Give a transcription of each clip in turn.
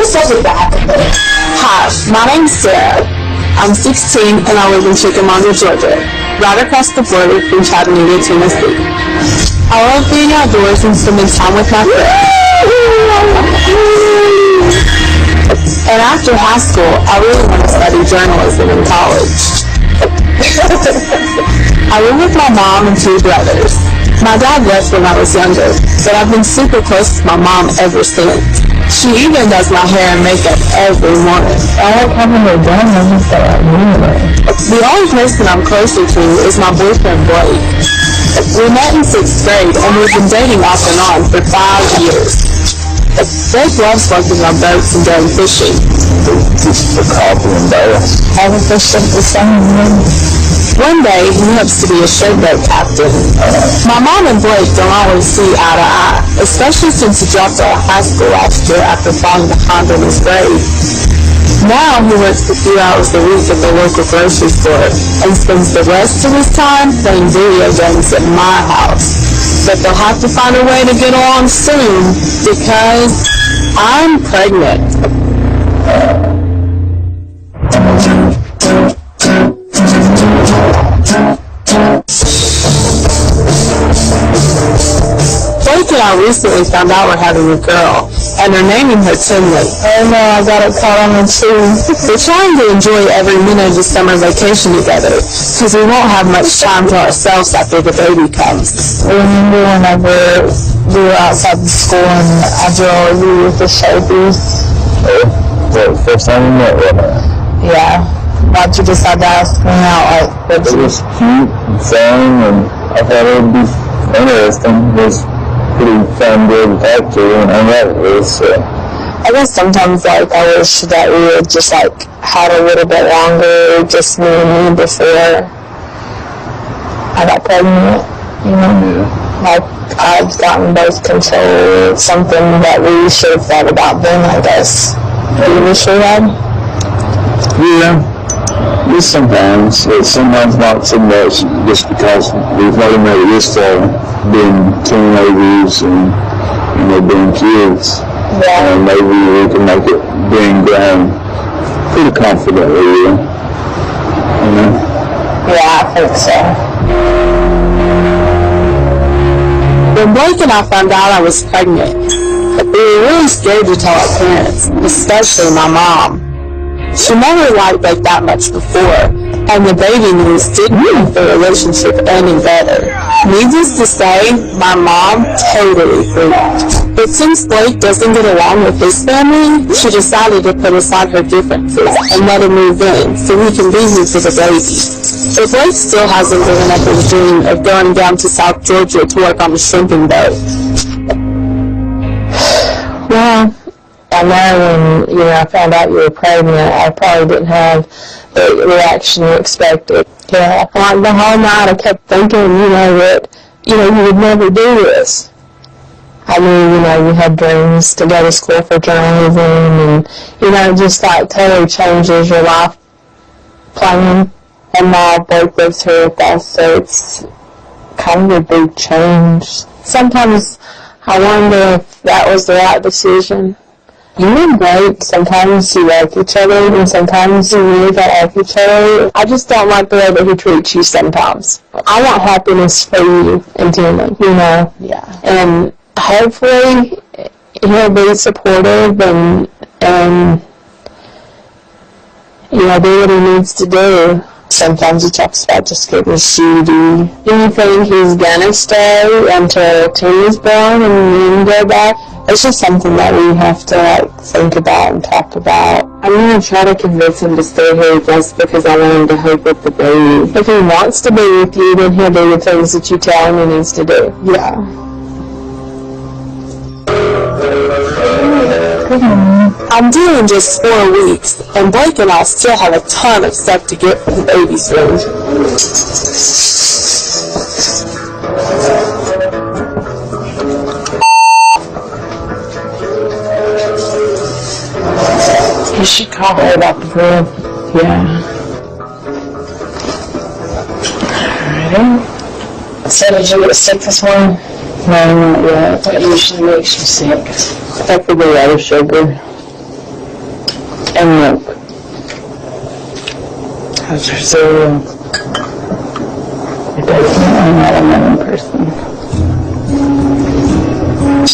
start with that. Hi, my name's Sarah. I'm 16 and I live in Chickamauga, Georgia, right across the border from Chattanooga, Tennessee. I love being outdoors and spending time with my friends. And after high school, I really want to study journalism in college. I live with my mom and 2 brothers. My dad left when I was younger, but I've been super close to my mom ever since. She even does my hair and makeup every morning. I like having her done anyway. The only person I'm closer to is my boyfriend Blake. We met in 6th grade and we've been dating off and on for 5 years. Blake loves working on boats and going fishing. Just for coffee and barrels. Haven't fished up the same. One day, he hopes to be a showboat captain. My mom and Blake don't always see eye to eye, especially since he dropped out of high school last year after falling behind on his grade. Now he works a few hours a week at the local grocery store and spends the rest of his time playing video games at my house. But they'll have to find a way to get along soon because I'm pregnant. Blake and I recently found out we're having a girl, and are naming her Tinley. Oh no, I got it caught on the too. We're trying to enjoy every minute of the summer vacation together, because we won't have much time to ourselves after the baby comes. I remember whenever we were outside the school and I drew all of you with the Sharpies. The first time we met, wasn't it? Yeah. Why'd you decide to ask me out? Like, it was cute and fun, and I thought it would be interesting. It was pretty fun girl to talk to, and I love it. So. I guess sometimes, like, I wish that we had just, like, had a little bit longer, just me and you before I got pregnant, you know? Yeah. Like, I've gotten birth control. It's something that we should have thought about then, I guess. Maybe we should have. Yeah. Just sometimes. Sometimes not so much, just because we've already made it this far, being teenagers and, you know, being kids. Yeah. And maybe we can make it being grown pretty confidently, you know? Yeah, I think so. When Blake and I found out I was pregnant, we were really scared to tell our parents, especially my mom. She never liked Blake that much before, and the baby news didn't make the relationship any better. Needless to say, my mom totally freaked. But since Blake doesn't get along with his family, she decided to put aside her differences and let him move in so he can be here for the baby. But Blake still hasn't given up his dream of going down to South Georgia to work on a shrimping boat. Well, I know when, I found out you were pregnant, I probably didn't have the reaction you expected. Yeah, like the whole night I kept thinking, that, you would never do this. I knew, you had dreams to go to school for journalism and, just like totally changes your life plan. And now Blake lives here with us, so it's kind of a big change. Sometimes I wonder if that was the right decision. You and Blake, sometimes you like each other, and sometimes you really don't like each other. I just don't like the way that he treats you sometimes. I want happiness for you and Timmy, Yeah. And hopefully he'll be supportive and do what he needs to do. Sometimes he talks about just getting shooty. Do you think he's gonna stay until Timmy's born and then go back? It's just something that we have to think about and talk about. I'm going to try to convince him to stay here just because I want him to help with the baby. If he wants to be with you, then he'll do the things that you tell him he needs to do. Yeah. I'm due in just 4 weeks, and Blake and I still have a ton of stuff to get for the baby's room. You should call her about the room. Yeah. Alrighty. So did you get sick this morning? No, not yet. That usually makes you sick. That could be out of sugar. And milk. How's your cereal? I'm not a melon person.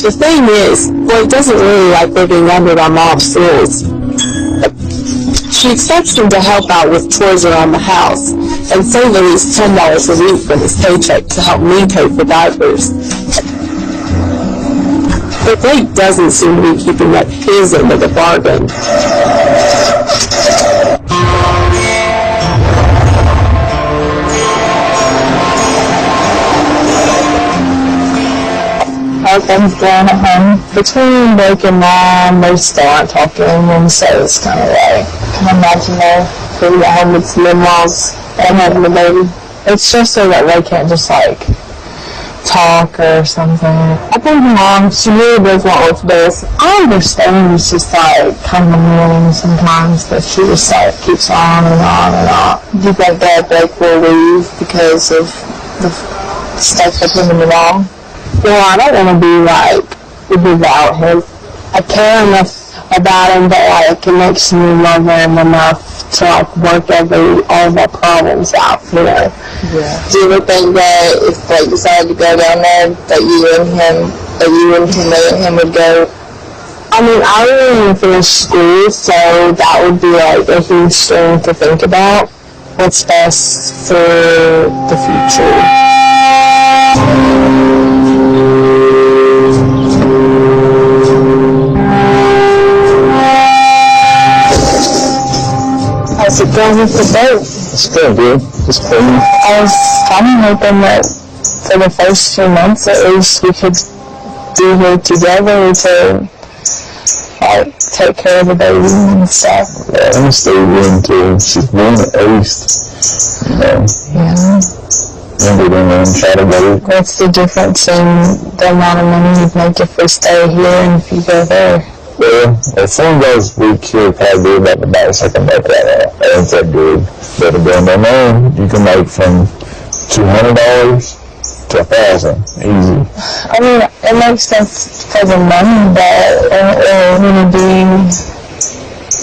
The thing is, Blake doesn't really like living under my mom's rules. She expects him to help out with chores around the house and save at least $10 a week from his paycheck to help me pay for diapers. But Blake doesn't seem to be keeping up his end of the bargain. How things going at home? Between Blake and Mom, they still aren't talking, and so it's kind of like, I imagine they're being at home with some in-laws and having a baby. It's just so that they can't just like talk or something. I think Mom, she really does want what's best. I understand it's just like kind of annoying sometimes, but she just like keeps on and on and on. Do you think that Blake will leave because of the stuff that's him and the mom? Well, I don't want to be like without him. I care enough about him that like it makes me love him enough to like work all of our problems out, you know. Yeah. Do you ever think that if like decided to go down there, that you and him would go? I mean, I really want to finish school, so that would be like a huge thing to think about. What's best for the future? How's it going with the boat? It's good, dude. It's clean. I was kind of hoping that for the first 2 months at least we could be here together to like take care of the baby and stuff. Yeah, I'm stay with too. She's born at least, you know. Yeah. Younger than them, try to go. What's the difference in the amount of money you'd make if we stay here and if you go there? Well, if someone goes week here, probably about the max I can make that ain't that good. But again, I know you can make from $200 to $1,000 easy. I mean, it makes sense for the money, but it wouldn't be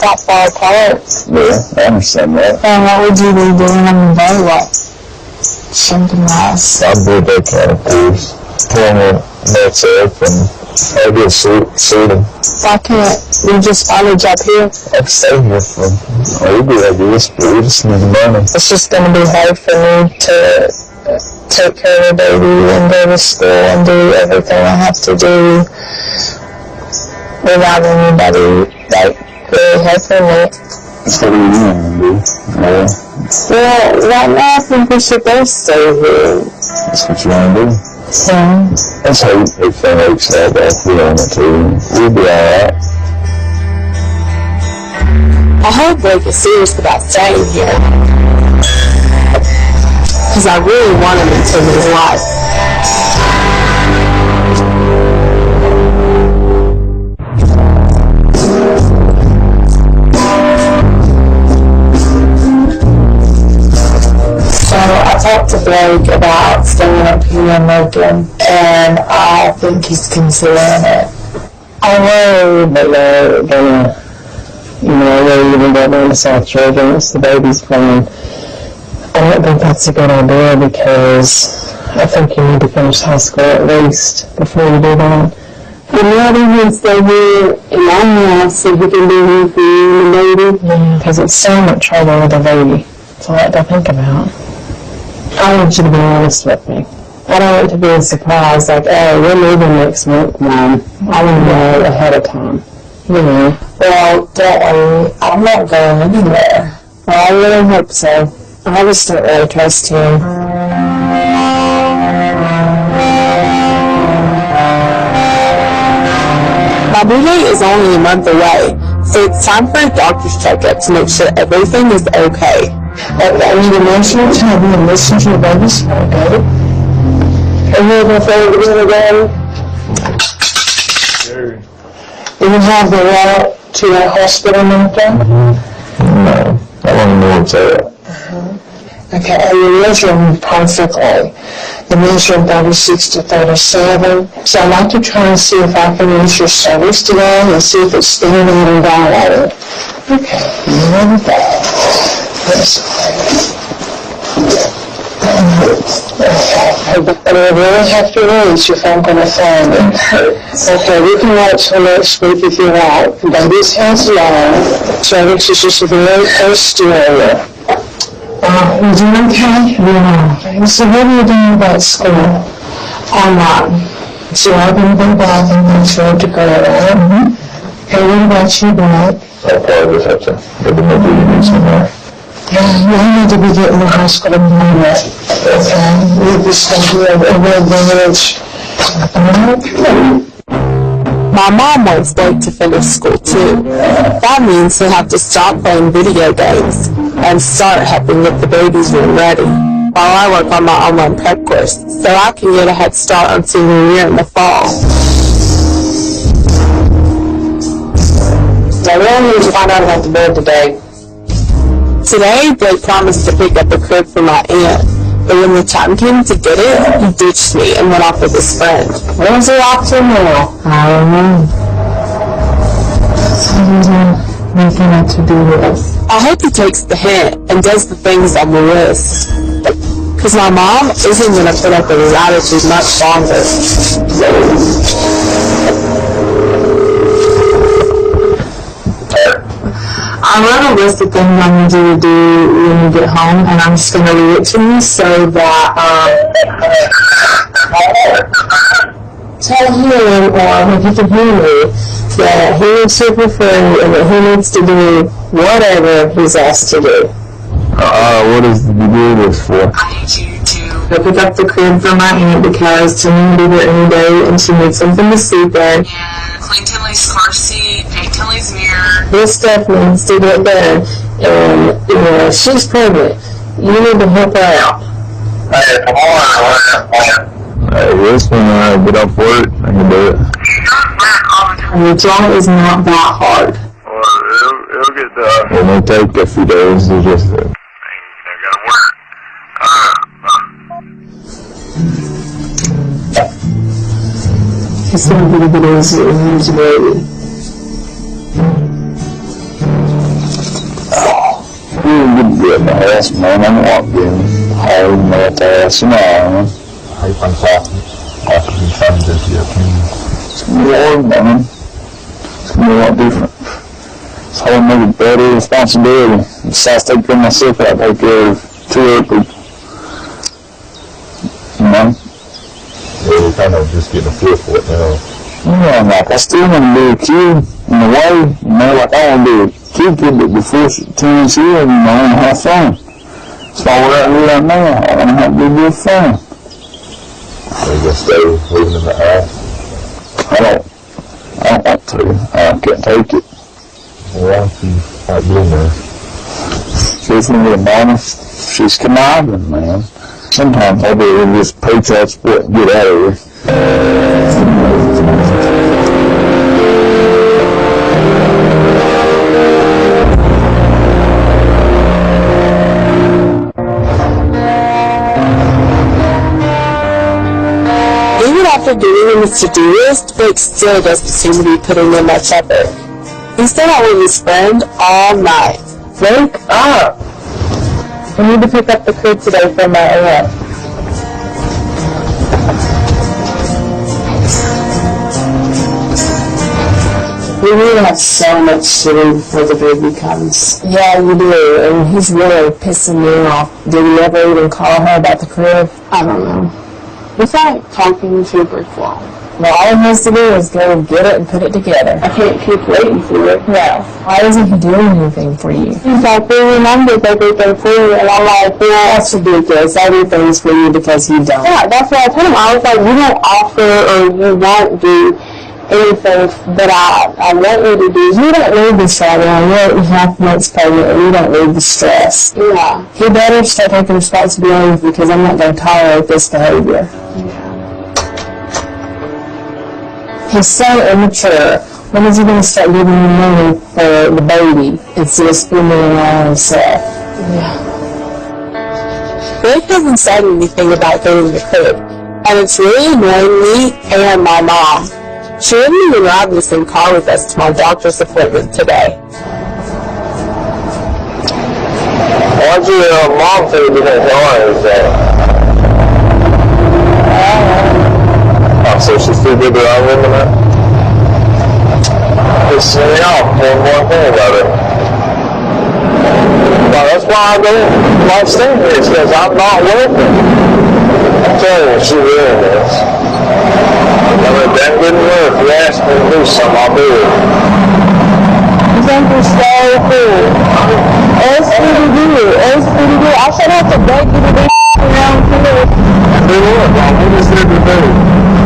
that far apart. Yeah, I understand that. And what would you be doing on the boat? Like something else? I'd do that kind of cruise. Pulling the nets up and I'd be a suiting. Why can't we just find a job here? I'd stay here for a we'd like this, but we just need the money. It's just going to be hard for me to take care of the baby and go to school and do everything I have to do without anybody like really helping me. So what do you want to do? Yeah. Well, right now I think we should both stay here. That's what you want to do? Yeah. That's how everything works out if we want it to. We'll be alright. I hope Blake is serious about staying here, because I really want him into his life. So I talked to Blake about staying up here in Lincoln, and I think he's considering it. I worry that they're gonna, they're even going to South Georgia once the baby's born. I don't think that's a good idea because I think you need to finish high school at least before you do that. And now he can stay here in my house so he can be here for you and the baby. Yeah, because it's so much trouble with the baby. It's a lot to think about. I want you to be honest with me. I don't want to be a surprise like, oh, we're leaving next month, Mom. I want to know ahead of time. You know. Well, don't worry. I'm not going anywhere. Well, I really hope so. I just don't really trust you. My due date is only a month away, so it's time for a doctor's checkup to make sure everything is okay. I need a national tell me and listen to your baby's heart, okay? Are you able to go to the game? Sure. Do you have the route to the hospital and everything? No, I want to know what's at. Okay, you're measuring perfectly. You're measuring 36 to 37. So I'd like to try and see if I can use your service today and see if it's stimulating and dilating. Okay, you know that. But I really have to reach if I'm going to find it. Okay, we can wait till next week if you want. But this has long, so this is just a very first area. You doing okay? Yeah. So what are you doing about school? Online. So I've been back and I'm sure to go around. Okay, what about you, Bob? I'll probably just have to get the movie you need somewhere. Yeah, you need to be getting the high school diploma. Okay, we're just going to do a real village. My mom wants Blake to finish school too. That means he'll have to stop playing video games and start helping get the baby's room ready while I work on my online prep course so I can get a head start on senior year in the fall. I really need to find out about the bed today. Today, Blake promised to pick up a crib for my aunt, but when the time came to get it, he ditched me and went off with his friend. Where's he off to now? I don't know. So he's making up to do this. I hope he takes the hint and does the things on the list. Because my mom isn't going to put up with his attitude much longer. I wrote a list of things I need you to do when you get home, and I'm just going to read it to you so that tell him, or if he can hear me, that he needs to prefer and that he needs to do whatever he's asked to do. What is the do this for? I need you to go pick up the crib for my aunt because Tinley will be there any day and she needs something to sleep in. And clean Tinley's car seat, paint Tinley's mirror. This stuff needs to get done. And, you know, she's pregnant. You need to help her out. Hey, come on. Hey, this one, get off work, I can do it. And your job is not that hard. Well, it'll get done. It may take a few days to just... I gotta work. It's going to be a bit easier when he's ready. You didn't get my ass, man. I'm not getting hard in that ass, you know. How you find possibly trying to do your opinion? It's gonna be hard, man. It's gonna be a lot different. It's hard to make a better responsibility. Besides taking care of myself, I take care of two other people. You know? Yeah, you're kind of just getting a feel for it now. Yeah, like I still want to be a kid in a way, you know, like I want to be a kid that before she turns here, you know, and have fun. That's why we're out here right now. I want to have a little bit of fun. So you're going to stay living in the house? I don't want to. I can't take it. Well, if you like being there. She's going to be honest. She's conniving, man. Sometimes I'll be able to just pay child support and get out of here. Even after doing his to-do list, Blake still doesn't seem to be putting in much effort. He stayed out with his friend all night. Wake up! I need to pick up the crib today for my aunt. We really have so much to do before the baby comes. Yeah, you do, and he's really pissing me off. Did we ever even call her about the crib? I don't know. It's like talking to a brick wall. Well, all he has to do is go get it and put it together. I can't keep waiting for it. No. Why isn't he doing anything for you? He's like, we remembered everything for you, and I'm like, yeah, that's ridiculous. I do things for you because you don't. Yeah, that's what I told him. I was like, you don't offer or you won't do anything that I want you to do. You don't need this right now. You're 8.5 months pregnant and you don't need the stress. Yeah. He better start taking responsibility because I'm not going to tolerate this behavior. Yeah. He's so immature. When is he going to start giving you money for the baby instead of spending it on himself? Yeah. Blake hasn't said anything about getting the crib, and it's really annoying me and my mom. She didn't even ride in the same car with us to my doctor's appointment today. Why'd your mom say you didn't tell her everything? Oh, so she still did her own living now? Just send me off, one more thing about it. Well, that's why I don't like staying here, it's because I'm not working. I'm telling you, she really is. I mean, that wouldn't work. If you ask me to do something, I'll do it. You think you're so cool. It's pretty good. It's pretty good. I should have to beg you to do around here. Do what? What is there to do?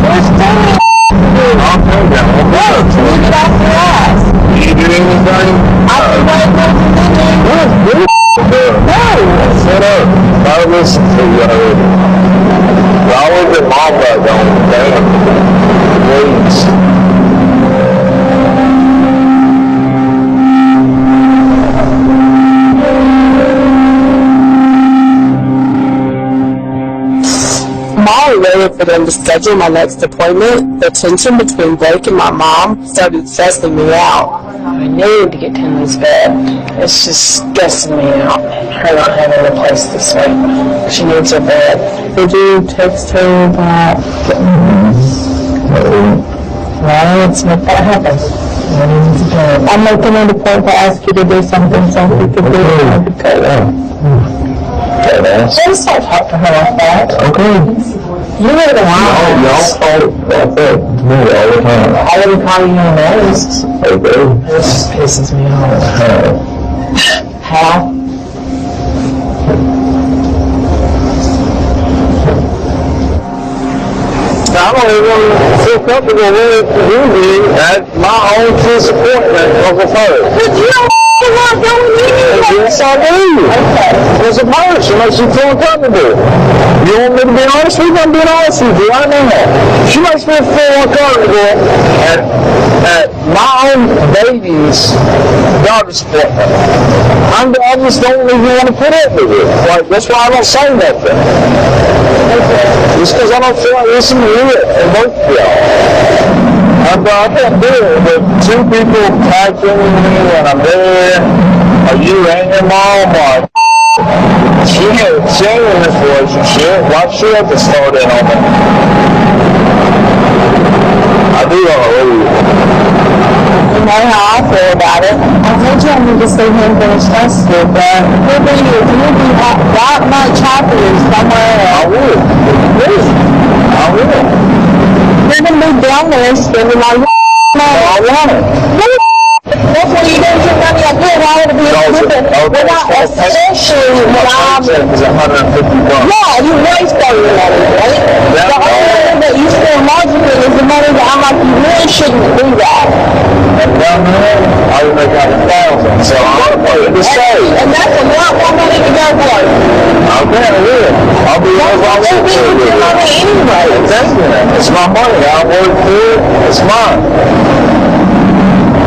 There's plenty of to do. I'll tell you. Wait, can you get off your ass? Do you do anything? I can wait for you. No. Shut up. I listen to you already. I always get mom back on the damn. Please. While I waited for them to schedule my next appointment, the tension between Blake and my mom started stressing me out. I need to get Tinley's bed. It's just stressing me out. Her not having a place to sleep. She needs her bed. Did you text her about getting well, let's make that happen. I'm making it a point to ask you to do something so we could do it. Just don't talk to her like that. Okay. You were the one. Y'all talk like that to me all the time. I wouldn't call you names. Okay. This just pisses me off. How? I don't even feel comfortable with you at my own kid's appointment of a first. But you don't want going in. Yes, I do. Okay. It's a first. It makes you feel uncomfortable. You want me to be honest with you? I'm being honest with you right now. She makes me feel uncomfortable at my own baby's doctor's appointment. I just don't even want to put up with it. Like, that's why I don't say nothing. Just because I don't feel like listening to it and both of y'all. I can't do it, but two people tag teaming me when I'm there. Are you and your mom? Like, she ain't in this relationship. Why she have to start in on me? I do want to leave. You know how I feel about it. I told you I need to see him finish high school, but you'll be that much happier somewhere else. I will. I will. You're going to be down there spending all your money. I want it. That's what you don't get money up here. Why would it be different? Especially when I'm... It's $150. Yeah, you waste all your money, right? The only money that you spend logically is the money that I'm like, you really shouldn't do that. And down there, I would make out $1,000. So I'm going to say. And that's a lot more money to go for. Okay, I will. I'll be over all You'll be with your money anyway. Exactly. It's my money. I work for it. It's mine.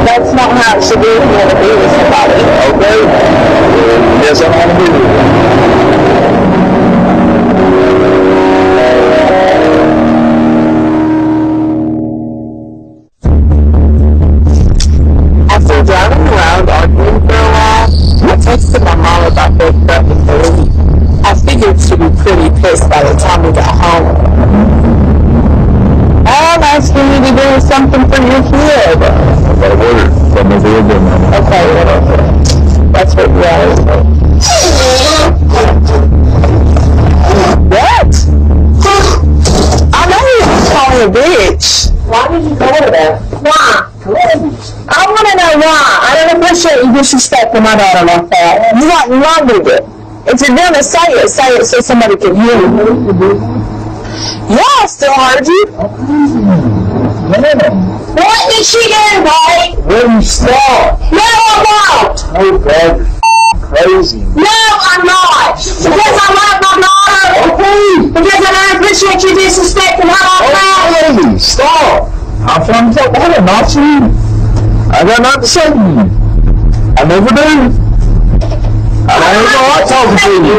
That's not how it should be if you want to be with somebody. Okay? Yes, I want to be with you. After driving around arguing for a while, I texted my mom about breaking up with the lead. I figured she'd be pretty pissed by the time we got home. I'm asking you to do something for your kid. I ordered from the vehicle. Okay, whatever. That's what you always do. What? I know you just called me a bitch. Why did you call her that? Why? I want to know why. I don't appreciate you disrespecting my daughter like that. You got in love with it. If you're going to say it so somebody can hear you. Yeah, I still heard you. What did she do, Blake? Will you stop? No, I'm not. Oh, God, you're crazy. No, I'm not. Because I love my daughter. Okay. Because I don't appreciate you disrespecting her like that. Okay, stop. I'm trying to talk to her, not you. I got nothing to say to you. I never do. I don't even like talking to you.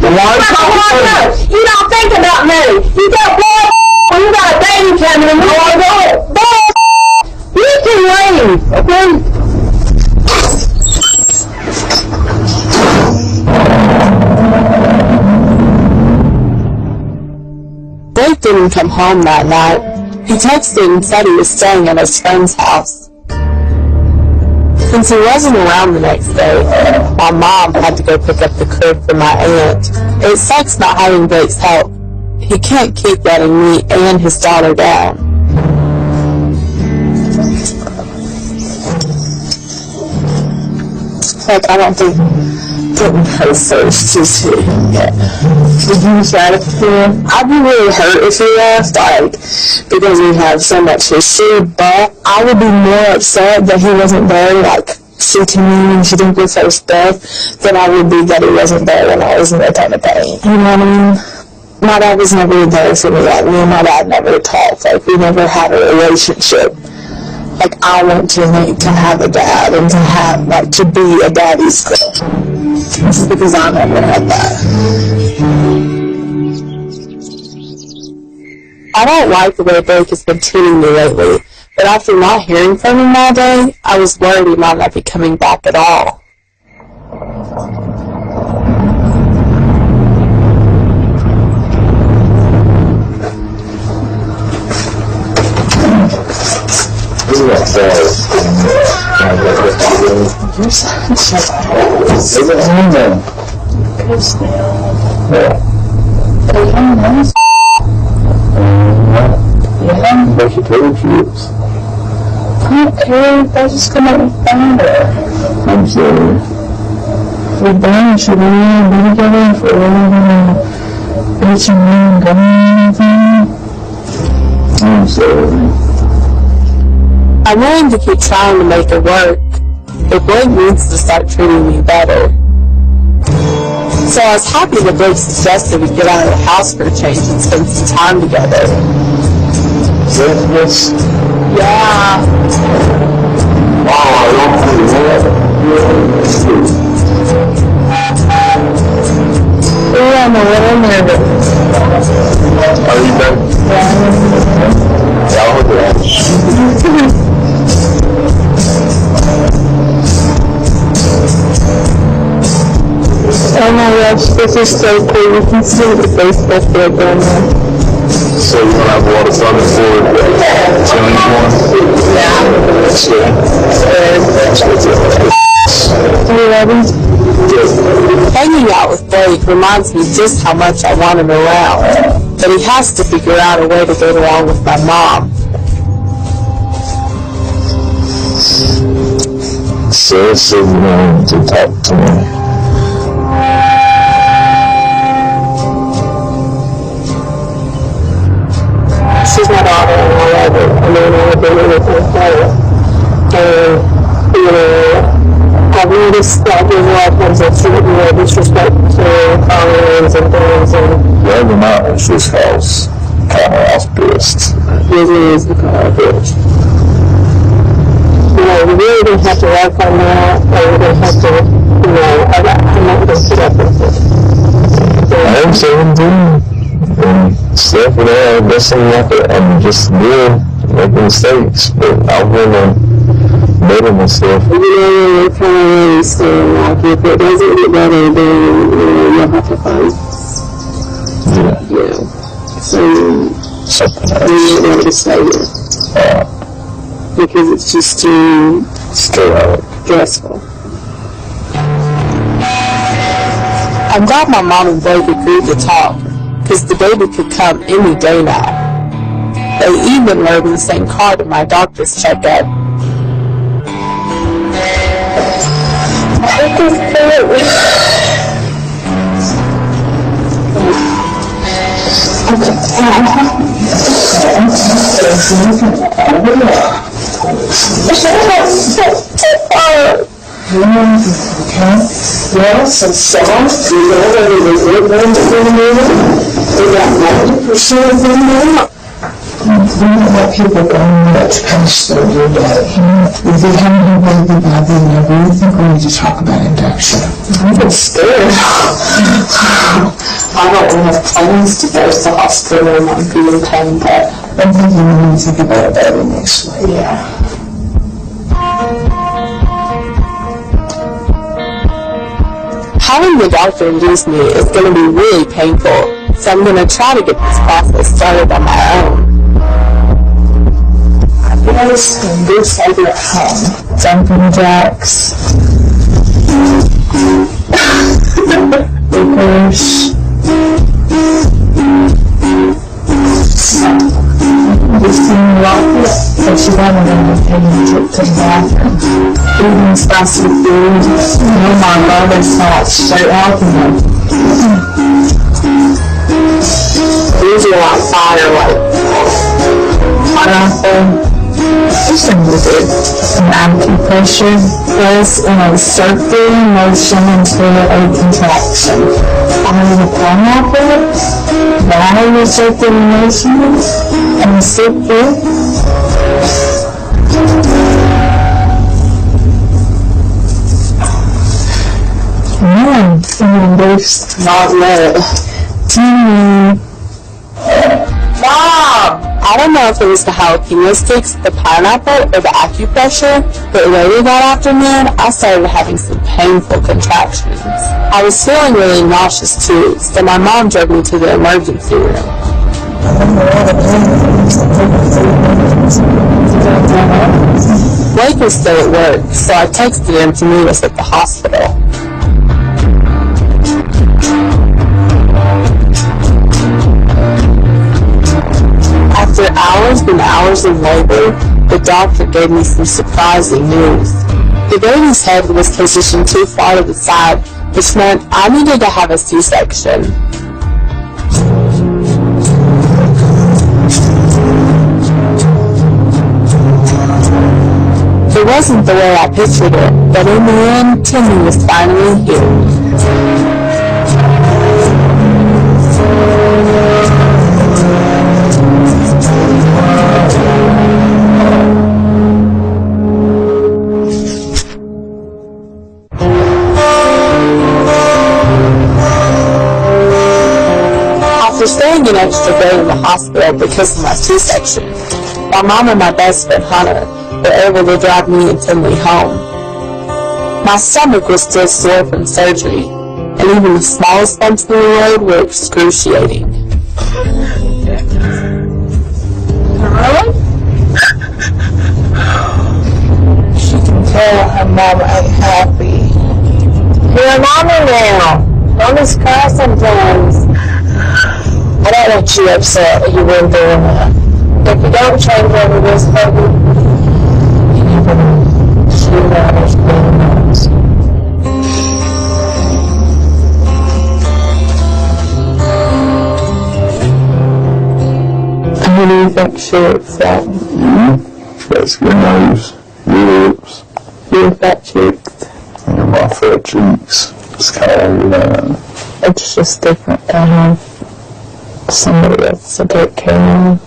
Why are you talking to me? You don't think about me. You got boy when you got a baby coming and you want to go. Boy, you can leave, okay? didn't come home that night. He texted and said he was staying at his friend's house. Since he wasn't around the next day, my mom had to go pick up the crib for my aunt. It sucks not having Blake's help. He can't keep letting me and his daughter down. Like, I don't think putting her first is him yet. Would you try to feel? I'd be really hurt if he left, like, because we have so much history, but I would be more upset that he wasn't there, like, seeking me and shooting with her stuff, than I would be that he wasn't there when I was in that kind of pain. You know what I mean? My dad was never there for me. Like, me and my dad never talked. Like, we never had a relationship. Like, I want to have a dad and to have, like, to be a daddy's girl. Just because I never had that. I don't like the way Blake has been treating me lately, but after not hearing from him all day, I was worried he might not be coming back at all. But she told you. I don't care if I just come up and find her. I'm sorry. We're done, should we be together for a I'm sorry. I'm willing to keep trying to make it work, but Blake needs to start treating me better. So I was happy that Blake suggested we get out of the house for a change and spend some time together. Yes. Yeah. Oh, I don't think that. Yeah, I'm a little nervous. Are you done? Yeah, I'll hold your hand. Oh my gosh, this is so cool. You can see the Facebook there going on. So you're gonna have a lot of fun before killing one? Yeah. That's good. Are you ready? Hanging out with Blake reminds me just how much I want him around, but he has to figure out a way to get along with my mom. So it's going to talk to me. She's my daughter and I love her. I mean, I've been anything with her. And, you know, I've noticed that there's a lot of times that she would be really disrespectful to followers and things. And The other night was his house. Kind of house pissed. usually is the kind of bitch. You know, we really don't have to work on that. Or we don't have to, you know, I'm not going to put up with it. I am 17. And stuff with that, that's something like that. I'm just making mistakes. But I'm gonna better myself. You know, you're kind of really saying, like, if it doesn't get better, then, you know, you'll have to find, Yeah. you know, Something you're else. not ready to stay here. Because it's just too stressful. I'm glad my mom and Blake agreed to talk, because the baby could come any day now. They even rode in the same car to my doctor's checkup. Well, some songs, you know, whether they get one to the movie, they got 90% of them now. We don't let people go much past 30 a day. If they haven't had baby by then, I really think we need to talk about induction. I'm scared. I don't want to have plans to go to the hospital and not be in pain, but I'm thinking we need to think about that next week. Yeah. Having the doctor induce me is going to be really painful. so I'm going to try to get this process started on my own. Yes, and do cyber at home. Jumping jacks. Flippers. Just seeing rocket, but she wanted them to take a trip to the bathroom. Eating spicy food. Oh my God, that's not straight alcohol. Usually on fire, like Pineapple. Just a little bit. Some acupressure goes in a circular motion until a contraction. On the pineapple, now the circular motion, and sit here. And there's not lit. Mom! I don't know if it was the jalapeno sticks, the pineapple, or the acupressure, but later that afternoon, I started having some painful contractions. I was feeling really nauseous too, so my mom drove me to the emergency room. Blake was still at work, so I texted him to meet us at the hospital. After hours and hours of labor, the doctor gave me some surprising news. The baby's head was positioned too far to the side, which meant I needed to have a C-section. It wasn't the way I pictured it, but in the end, Timmy was finally here. After staying an extra day in the hospital because of my C-section, my mom and my best friend Hunter were able to drive me and Tinley home. My stomach was still sore from surgery, and even the smallest bumps in the road were excruciating. She can tell her mama ain't happy. You're a mama now. Mama's cry sometimes. I don't want you upset that you wouldn't doing that. If you don't change over this, baby, you never know. She knows, God knows. How do you think she looks like? That's good nose, your lips, Your fat cheeks. and my fat cheeks. It's kind of, It's just different to have somebody else to take care of.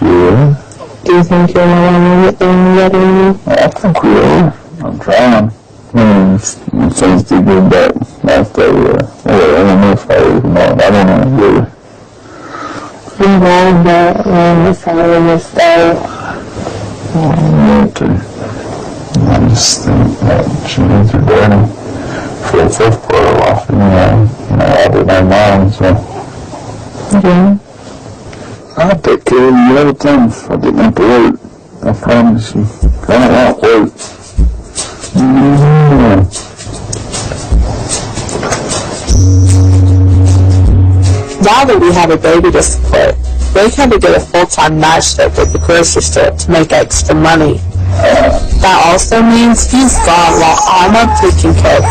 yeah. Do you think you're going to get any better? I think we are. I'm trying. Things do good back after, I don't know if I even know. I don't know, really. I'm glad that when the family was there. I don't know to. I just think that she needs her daddy for the first part of life, I didn't have mine, so. Yeah. I'll take care of you every time if I didn't have to work. I promise you. I don't want work. Now that we have a baby to support, Blake had to get a full-time night shift at the grocery store to make extra money. That also means he's gone while I'm up taking care of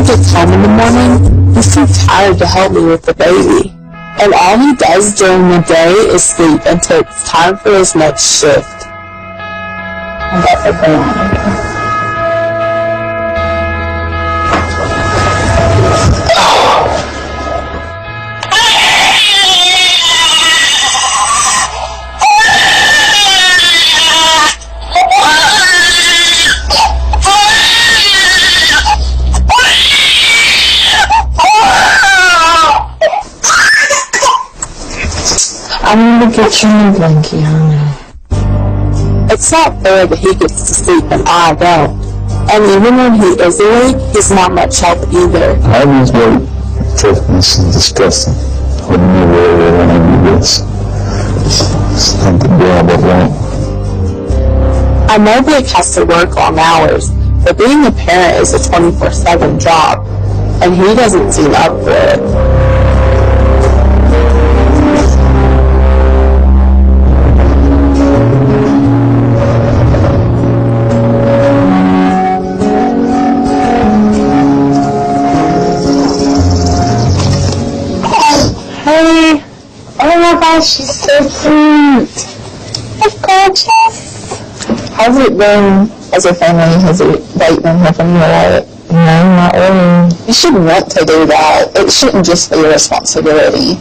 gets home in the morning, he's too tired to help me with the baby. And all he does during the day is sleep until it's time for his next shift. I bet they're going on. I'm gonna get you a blankie, honey. It's not fair that he gets to sleep and I don't. And even when he is awake, he's not much help either. I always wait. Toughness and disgusting. I would never ever want to do this. It's not the job I want. I know Blake has to work long hours, but being a parent is a 24/7 job, and he doesn't seem up for it. Hey! Oh my gosh, she's so cute! That's gorgeous! How's it been as a family? Has it been helping you a lot? No, not really. You shouldn't want to do that. It shouldn't just be a responsibility.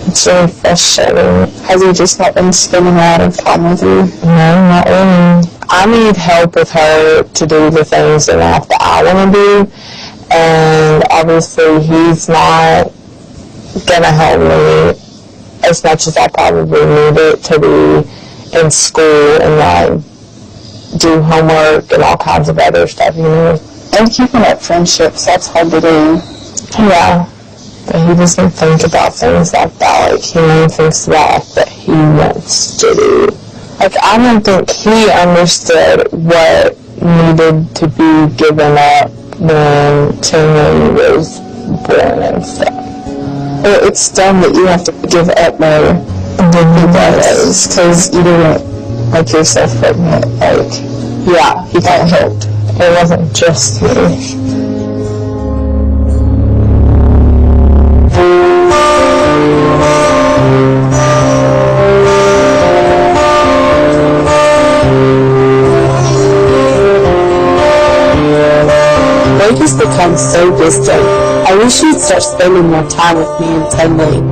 It's really frustrating. Has he just not been spending a lot of time with you? No, not really. I need help with her to do the things in life that I want to do, and obviously he's not gonna help me as much as I probably need it to be in school and like do homework and all kinds of other stuff, you know. And keeping up friendships, that's hard to do. Yeah, but he doesn't think about things like that. Like, he only thinks about what he wants to do. Like, I don't think he understood what needed to be given up when Timmy was born and stuff. It's dumb that you have to give up more than he does, because you didn't make yourself pregnant. Like, yeah, he got helped. It wasn't just you. Blake has become so distant. I wish he'd start spending more time with me and Tinley.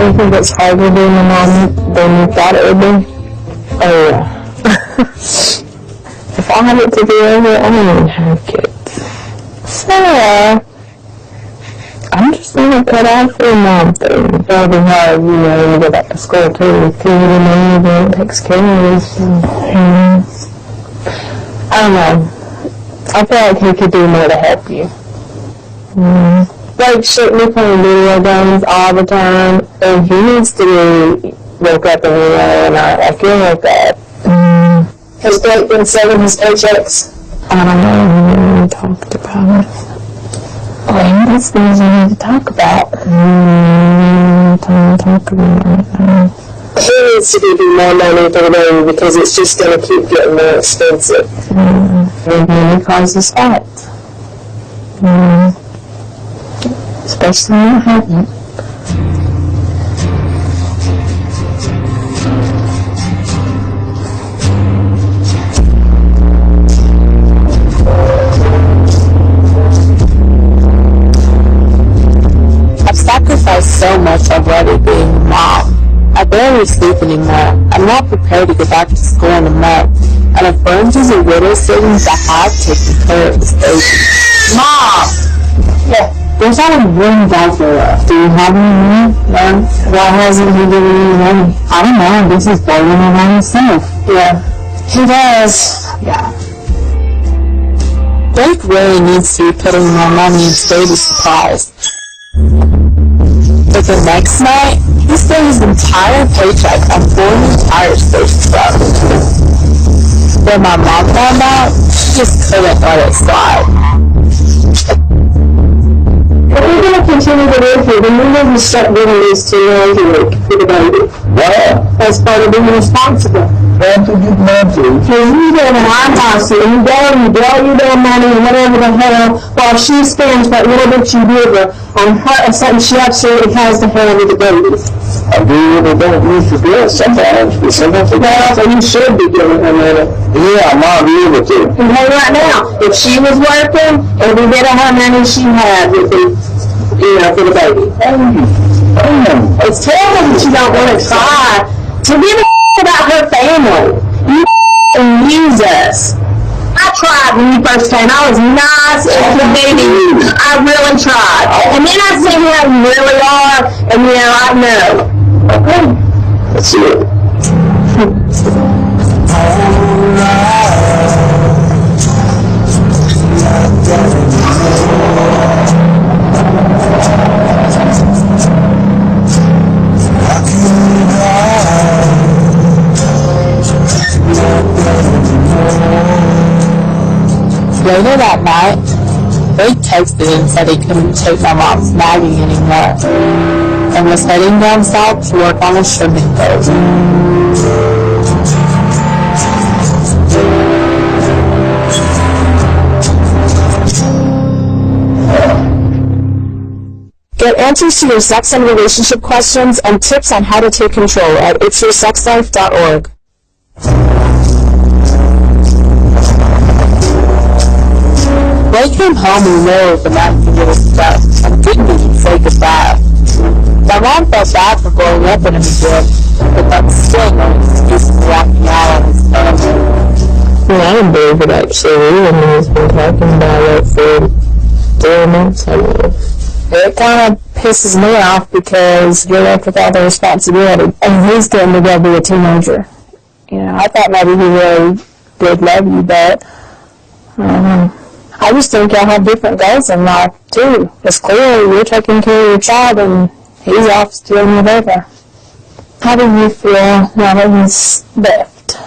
I think it's harder being a mom than you thought it would be. Oh yeah. If I had it to do over, I wouldn't even have kids. So, I'm just gonna cut out for a mom thing. It'll be hard, you know, you go back to school too, because you know everyone takes care of us. I don't know. I feel like he could do more to help you. Like, shit, we play video games all the time, and he needs to be woke up and you know, and not like you're woke up. Has Blake been saving his paychecks? I don't know, we really talked about it. Well, that's the reason we need to talk about. Talk about it. He needs to be getting more money per day because it's just going to keep getting more expensive. Maybe it causes fights. Especially when it happens. I've sacrificed so much already being a mom. I barely sleep anymore. I'm not prepared to go back to school in a month, and I've burned through the little savings I have taken care of this baby. Mom! Yeah. There's only one diaper left. Do you have any money? No. Why hasn't he given you money? I don't know. I guess he's blowing it on himself. Yeah. He does. Yeah. Blake really needs to be putting more money into baby supplies. But the next night, he spent his entire paycheck on 4 new tires for his truck. When my mom found out, she just couldn't let it slide. If we're going to continue to live here, then we need to start giving these 2 hours a week for the baby. Wow. That's part of being responsible. That's a good man too. Because you live in our house and you go and you blow your damn money and whatever the hell while she spends what little bit you give her on her or something she absolutely has to handle the baby. I do what I don't use for good sometimes, but sometimes So you should be giving her money. yeah, I might be able to. And hey, right now, if she was working, every bit of her money she had would be, for the baby. It's terrible that you don't want to try to give a about her family. You use us. I tried when you first came. I was nice as a baby. I really tried. And then I see how you really are, and I know. Okay, let's see it. Later that night, Blake texted and said he couldn't take my mom's nagging anymore and was heading down south to work on a swimming boat. Get answers to your sex and relationship questions and tips on how to take control at itsyoursexlife.org. Blake came home in the middle of the night to get his stuff and didn't even say goodbye. My mom felt bad for blowing up at him again, but that's still no excuse for walking out on his family. Well, I don't believe it actually. I mean, he's been talking about it for 3 months, I believe. It kind of pisses me off because you're left with all the responsibility, and he's getting to go be a teenager. I thought maybe he really did love you, but I just think y'all have different goals in life, too. It's clear you're taking care of your child, and he's off stealing whatever. How do you feel now that he's left?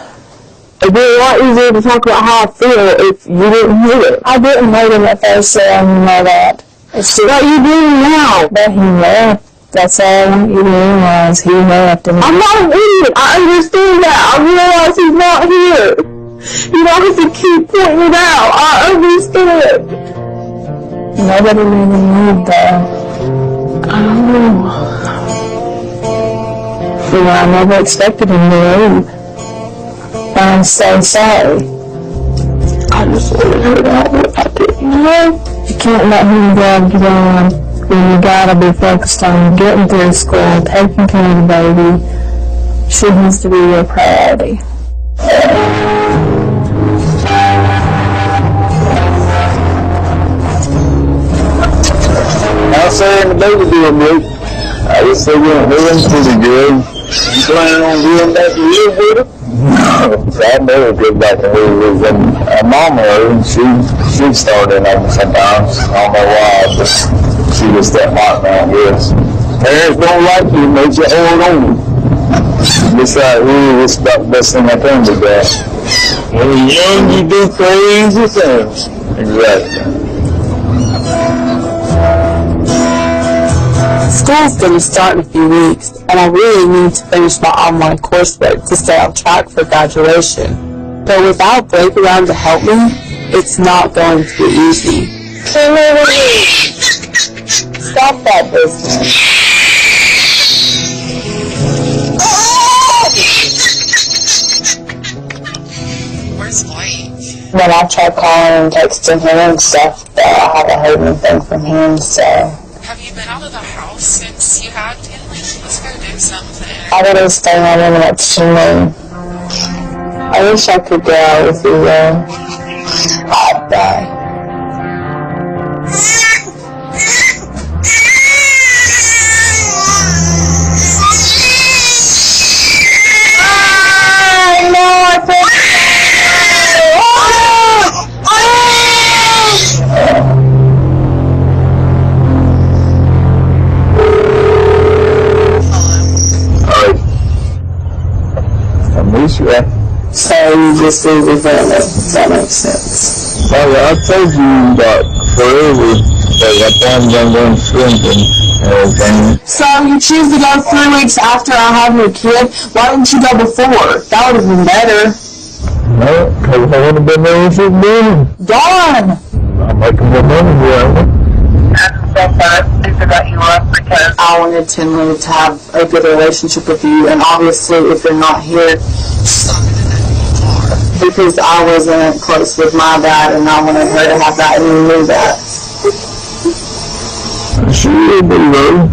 It'd be a lot easier to talk about how I feel if you didn't hear it. I didn't hate him at first, so I know that. It's just What you doing now? that he left. That's all I want you to realize. He left. And I'm not an idiot. I understand that. I realize he's not here. You don't have to keep pointing it out. I understand. Nobody made him leave, though. I don't know. I never expected him to leave. I'm so sorry. I just wanted her to have it. I didn't know. You can't let him drag you down when you gotta be focused on getting through school, taking care of the baby. She needs to be your priority. I'll say in the baby doing good. I just say we're doing pretty good. You planning on going back to live with her? No, I'd never get back to live with her. My mama, she started on sometimes. I don't know why, but she was that hot now, I guess. Parents don't like you, make you hold on. It's like, really, it's about the best thing I can do, that. When you're young, you do crazy things. Exactly. School's going to start in a few weeks, and I really need to finish my online coursework to stay on track for graduation. But without Blake around to help me, it's not going to be easy. Stop that business. Where's Blake? When I tried calling and texting him and stuff, but I haven't heard anything from him, so Have you been out of the house since you had Kinley? Let's go do something. I gotta stay home and watch TV. I wish I could go out with you, though. I'd die. So you just leave your family. That makes sense. Well, I told you about forever because I planned on going shrimping and everything. So you choose to go 3 weeks after I have your kid? Why didn't you go before? That would have been better. No, because I would have been there with you then. Darn! I'm making more money here. I'm so sorry to set you up because I wanted Tinley to have a good relationship with you, and obviously if you're not here, she's not going to know who you are. Because I wasn't close with my dad, and I wanted her to have that, and you knew that. She will be though.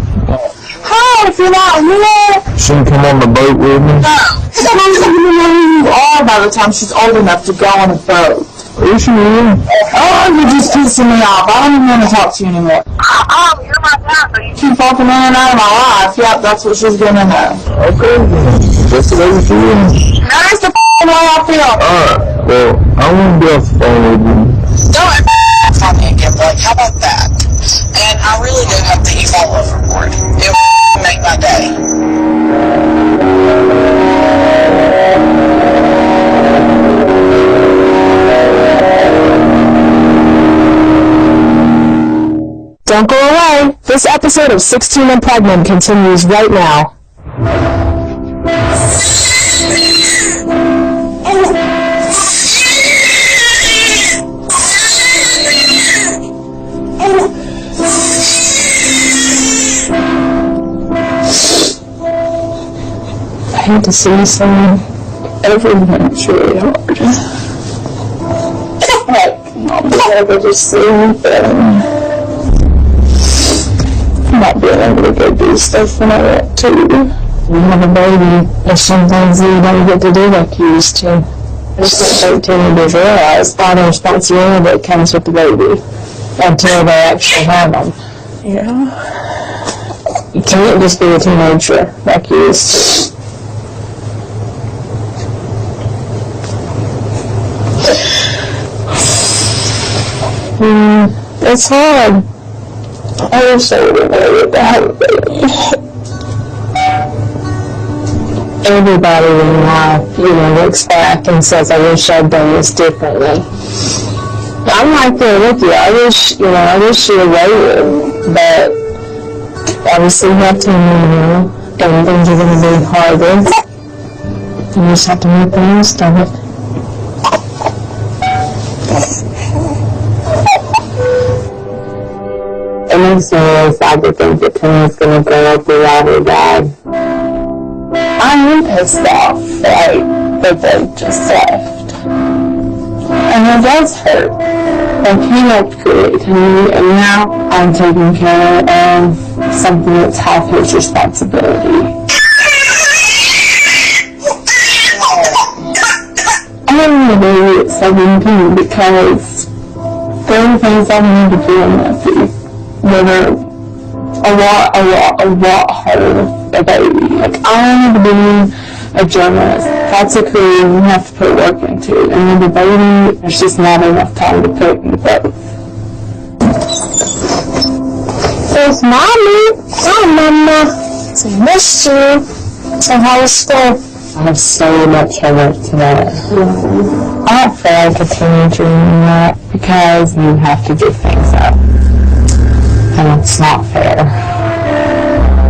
How if you're not here? She can come on the boat with me. No. She doesn't even know who you are by the time she's old enough to go on a boat. Yes, she will. Oh, you're just pissing me off. I don't even want to talk to you anymore. oh, you're my dad, so you Keep walking in and out of my life. Yep, that's what she's gonna know. Okay, just the way she is. That's the way I feel. Alright, well, I won't be off the phone with you. Don't ever call me again, Blake. How about that? And I really do hope that you fall overboard. It will make my day. Don't go away. This episode of 16 and Pregnant continues right now. I hate to see someone. Everyone's really hard. I'll be able to sleep and not being able to go do stuff when I want to. You have a baby, there's some things that you don't get to do like you used to. I just don't think teenagers realize all the responsibility that comes with the baby until they actually have them. Yeah. You can't just be a teenager like you used to. It's hard. I wish I would have known to have a baby. Everybody in life, looks back and says, I wish I'd done this differently. I'm right there with you. I wish you were waited, but obviously you have to, and things are going to be harder. You just have to make the most of it. It makes me really sad to think that Timmy's gonna grow up without her dad. I am pissed off, that they just left. And it does hurt. Like, he helped create Timmy, and now I'm taking care of something that's half his responsibility. I don't want to be at 17 because there are things I need to do in Matthew that are a lot harder than a baby. Like, I want to be a journalist. That's a career you have to put work into. And with a baby, there's just not enough time to put into both. There's Mommy. Hi, Mama. So I missed you. So how was school? I have so much homework today. I don't feel like a teenager anymore because you have to give things up. And it's not fair.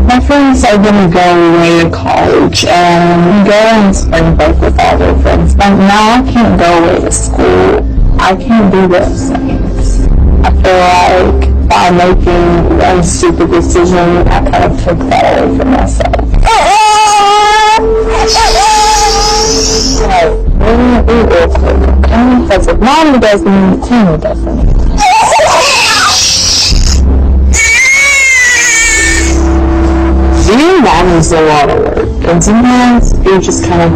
My friends are going to go away to college and go and spring break with all their friends. But now I can't go away to school. I can't do those things. I feel like by making one stupid decision, I kind of took that away from myself. Right, we real quick, okay? Because if Mommy doesn't, Tammy doesn't. Being mom is a lot of work, and sometimes you're just kind of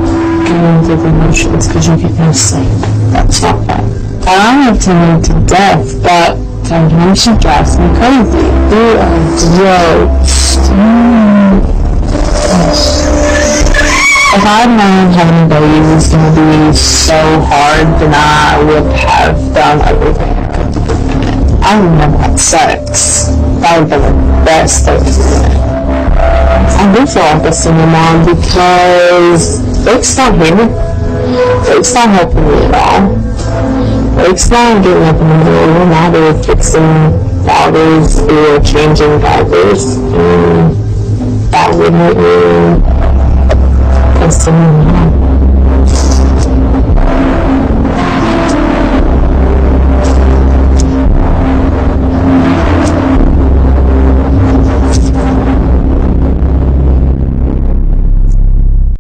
going through the motions because you get no sleep. That's not fun. I love Timmy to death, but sometimes she drives me crazy. You are jokes. If I'd known having a baby was going to be so hard, then I would have done everything I could to prevent it. I would never had sex. That would have been the best thing to do. I do feel like a single mom because Rick's not here. Rick's not helping me at all. Rick's not getting up in the middle of the night or fixing diapers or changing diapers, and that would make me a sinner.